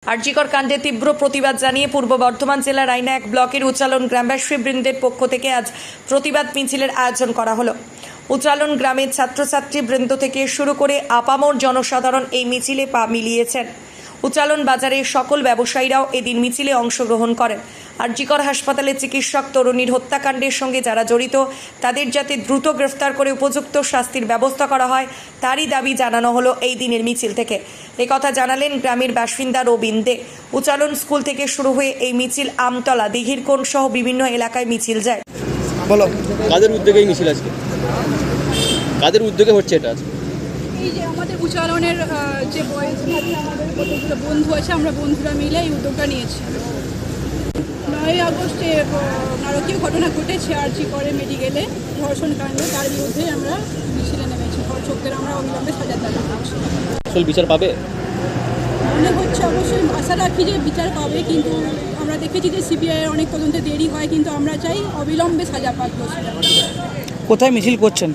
আরজিকর কাণ্ডে তীব্র প্রতিবাদ জানিয়ে পূর্ব বর্ধমান জেলার রায়না এক ব্লকের উচ্চালন গ্রামবাসী বৃন্দের পক্ষ থেকে আজ প্রতিবাদ মিছিলের আয়োজন করা হলো। উচ্চালন গ্রামের ছাত্রছাত্রী বৃন্দ থেকে শুরু করে আপামর জনসাধারণ এই মিছিলে পা মিলিয়েছেন। উচ্চালন বাজারের সকল ব্যবসায়ীরাও এদিন মিছিলে অংশগ্রহণ করেন। আরজিকর হাসপাতালে চিকিৎসক তরুণীর হত্যাকাণ্ডের সঙ্গে যারা জড়িত তাদের যাতে দ্রুত গ্রেফতার করে উপযুক্ত শাস্তির ব্যবস্থা করা হয় তারই দাবি জানানো হলো এই দিনের মিছিল থেকে। একথা জানালেন গ্রামের বাসিন্দা রবিন দে। উচ্চালন স্কুল থেকে শুরু হয়ে এই মিছিল আমতলা, দিঘিরকোণ সহ বিভিন্ন এলাকায় মিছিল যায়। বলো, কাদের উদ্যোগে এই মিছিল আজকে? কাদের উদ্যোগে হচ্ছে এটা আজকে? এই যে আমাদের উচ্চারণের যে বয়স আমাদের কতগুলো বন্ধু আছে, আমরা বন্ধুরা মিলে এই উদ্যোগটা নিয়েছি। 9ই আগস্টে নারকীয় ঘটনা ঘটেছে আরজিকরে মেডিকেলে ধর্ষণ কাণ্ড, তার বিরুদ্ধে আমরা মিছিলে নেমেছি। ধর্ষকদের আমরা অবিলম্বে সাজা দাবি করছি। আসল বিচার পাবে মনে হচ্ছে, অবশ্যই আশা রাখি যে বিচার পাবে, কিন্তু আমরা দেখেছি যে সিবিআই অনেক তদন্তে দেরি হয়, কিন্তু আমরা চাই অবিলম্বে সাজা পাক দোষীরা। কোথায় মিছিল করছেন?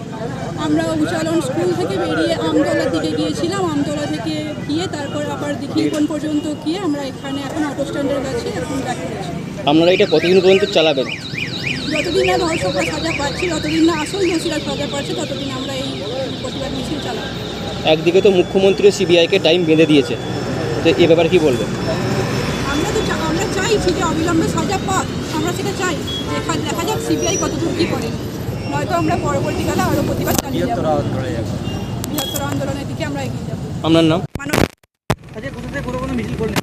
আমরা উচ্চালন স্কুল থেকে বেরিয়ে আমতলার দিকে গিয়েছিলাম, আমতলা থেকে গিয়ে তারপর আবার দিঘিরকোণ পর্যন্ত গিয়ে আমরা এখানে এখন অটো স্ট্যান্ডের কাছে এখন ব্যাক করেছি। আপনারা এটা কতদিন পর্যন্ত চালাবেন? যতদিন না ধর্ষকরা সাজা পাচ্ছি, যতদিন না আসল দোষীরা সাজা পাচ্ছে, ততদিন আমরা এই প্রতিবাদ মিছিল চালাবো। একদিকে তো মুখ্যমন্ত্রী সিবিআইকে টাইম বেঁধে দিয়েছে, তো এ ব্যাপারে কি বলবেন? আমরা চাইছি যে অবিলম্বে সাজা পাক, আমরা সেটা চাই। দেখা যাক সিবিআই কতদূর কী করে, নয়তো আমরা পরবর্তীকালে আরও প্রতিবাদ চালিয়ে যাবো। বৃহত্তর আন্দোলনের দিকে আমরা এগিয়ে যাবো। আপনার নাম? আজকে কোথা থেকে কোনো মিছিল করলেন?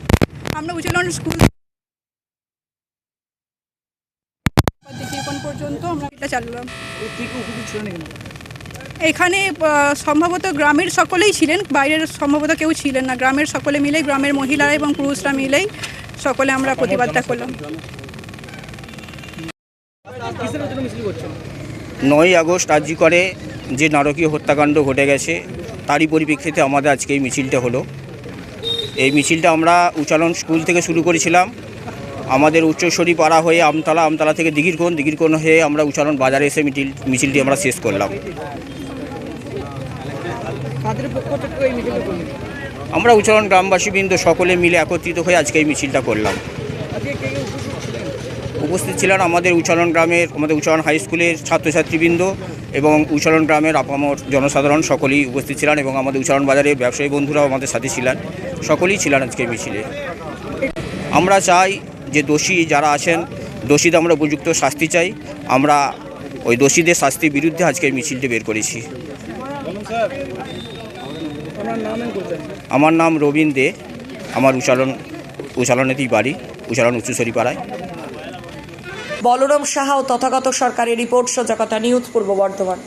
আমরা উচ্চালন স্কুল দিঘিরকোণ পর্যন্ত আমরা এটা চালালাম। এখানে সম্ভবত গ্রামের সকলেই ছিলেন, বাইরের সম্ভবত কেউ ছিলেন না। গ্রামের সকলে মিলে, গ্রামের মহিলারা এবং পুরুষরা মিলেই সকলে আমরা প্রতিবাদটা করলাম। 9ই আগস্ট আরজিকরে যে নারকীয় হত্যাকাণ্ড ঘটে গেছে তারই পরিপ্রেক্ষিতে আমাদের আজকে এই মিছিলটা হলো। এই মিছিলটা আমরা উচ্চালন স্কুল থেকে শুরু করেছিলাম, আমাদের উচ্চস্বরী পাড়া হয়ে আমতলা থেকে দিঘিরকোণ হয়ে আমরা উচ্চালন বাজারে এসে মিছিলটি আমরা শেষ করলাম। আমরা উচ্চালন গ্রামবাসীবৃন্দ সকলে মিলে একত্রিত হয়ে আজকে এই মিছিলটা করলাম। উপস্থিত ছিলেন আমাদের উচ্চালন গ্রামের, আমাদের উচ্চালন হাই স্কুলের ছাত্রছাত্রীবৃন্দ এবং উচ্চালন গ্রামের আপামর জনসাধারণ সকলেই উপস্থিত ছিলেন, এবং আমাদের উচ্চালন বাজারের ব্যবসায়ী বন্ধুরাও আমাদের সাথে ছিলেন। সকলেই ছিলেন আজকে মিছিলে। আমরা চাই যে দোষী যারা আছেন, দোষীদের আমরা উপযুক্ত শাস্তি চাই। আমরা ওই দোষীদের শাস্তির বিরুদ্ধে আজকে মিছিলটি বের করেছি। আমার নাম রবিন দে, আমার উচ্চালনেতেই বাড়ি, উচ্চালন উচ্চস্বরী পাড়ায়। বলরাম সাহা ও তথাগত সরকারের রিপোর্ট, সজাগতা নিউজ, পূর্ব বর্ধমান।